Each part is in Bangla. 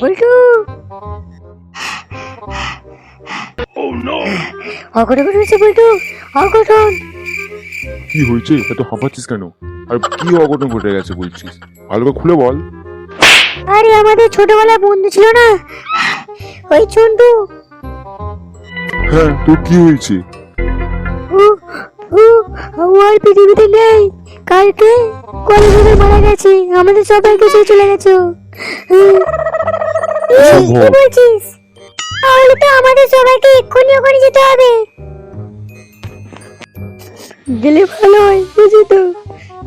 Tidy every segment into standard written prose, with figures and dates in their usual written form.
বল্টু অঘটন হয়েছে বল্টু, অঘটন। কি হয়েছে? এত হাঁপাচ্ছিস কেন? আর কি অঘটন ঘটে গেছে বলছিস? ভালো করে খুলে বল। আরে আমাদের ছোটবেলার বন্ধু ছিল না, ওই চন্টু। হ্যাঁ, তোর কি হয়েছে? ও ও ও আর পৃথিবীতে নেই। কালকে কলেজে মারা গেছে, আমাদের সবাইকে ছেড়ে চলে গেছে ও। কি বলছিস? তাহলে তো আমাদের সবাইকে এক্ষুনি ওখানে যেতে হবে। গেলে ভালো হয়, বুঝি তো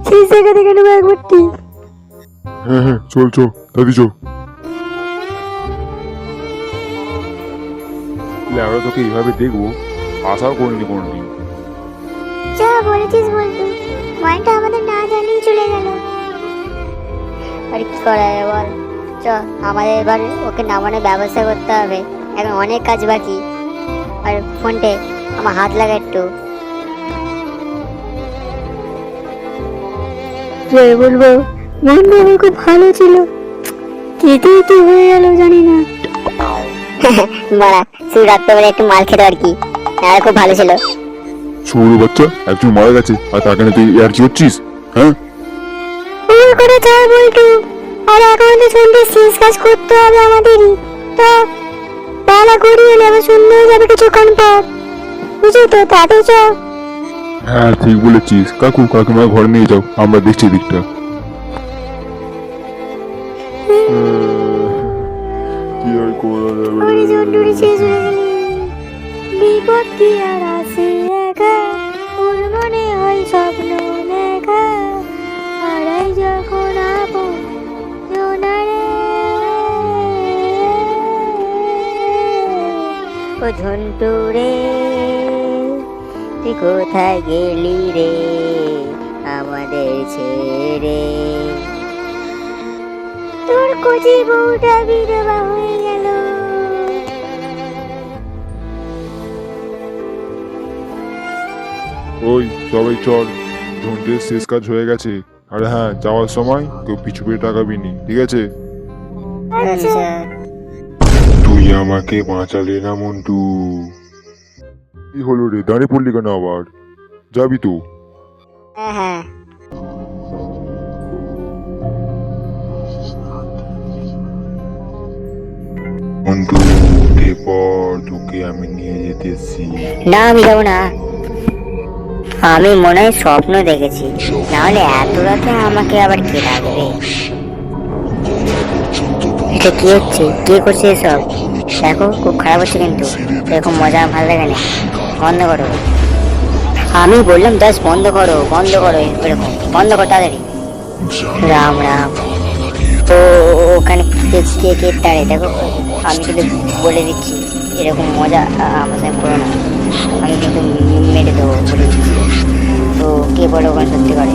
সেই জায়গা থেকে নেবো একবারটি। হ্যাঁ হ্যাঁ, চল চল দাদি চল। আমরা তোকে এইভাবে দেখবো আশাও করিনি কোনোদিন। যা বলেছিস বলতো, মাইন্ডটা আমাদের না জানিয়ে চলে গেল। আর কি করা যাবে বল, চ আমাদের এবার ওকে নামানোর ব্যবস্থা করতে হবে। এখন অনেক কাজ বাকি। আর ফোনটে আমার হাত লাগা একটু। বলবো বন্ধু আমার খুব ভালো ছিল, কেটে কি হয়ে গেল জানি না। মারা শুধু রাত্রেবেলা একটু মাল খেতে আর কি, আর খুব ভালো ছিল। ছোট বাচ্চা, একজন মারা গেছে আর তার কারণে তুই আর কি হচ্ছিস? হ্যাঁ, ভুল করে যাই বলটু। আর এখন তো শুনতে শেষ কাজ করতে হবে আমাদেরই। তো বেলা গড়িয়ে এলে আবার শূন্য হয়ে যাবে কিছুক্ষণ পর, বুঝলি তো? তাড়াতাড়ি চ। হ্যাঁ ঠিক বলেছিস। কাকু কাকিমা ঘরে নিয়ে যাও, আমরা দেখছি দিকটা। কি আর করা যাবে? ওরে জন্ডুরি শেষ হয়ে গেলি, বিপদ কি আর আসে একা, ওর মনে হয় স্বপ্ন দেখা, হারাই যখন আপন জনারে। ও ঝন্টু রে, তুই কোথায় গেলি রে আমাদের ছেড়ে? তোর কচি বউটা বিধবা হয়ে গেল। ওই সবাই চল, ঝন্টের শেষ কাজ হয়ে গেছে। আর হ্যাঁ, যাওয়ার সময় কেউ পিছু পিছু টাকাবি নি, ঠিক আছে? আচ্ছা। তুই আমাকে বাঁচালি না মন্টু। কি হলো রে, দাঁড়িয়ে পড়লি কেন আবার? যাবি তো? হ্যাঁ হ্যাঁ। মন্টু উঠে পড়, তোকে আমি নিয়ে যেতেছি। না আমি যাবো না, আমি মনে হয় স্বপ্ন দেখেছি, নাহলে এত রাতে আমাকে আবার কে ডাকবে? এটা কি হচ্ছে, কে করছে এসব? দেখো খুব খারাপ হচ্ছে কিন্তু, এরকম মজা ভালো লাগে না। বন্ধ করো, আমি বললাম জাস্ট বন্ধ করো, বন্ধ করো, এরকম বন্ধ কর তাড়াতাড়ি। রাম রাম। তো ওখানে কে কে কে দাঁড়িয়ে দেখো, আমি কিন্তু বলে দিচ্ছি এরকম মজা আমার সাথে করো না, আমি কিন্তু মেরে দেবো বলে দিচ্ছি। তো কে বলো ওখানে সত্যি করে?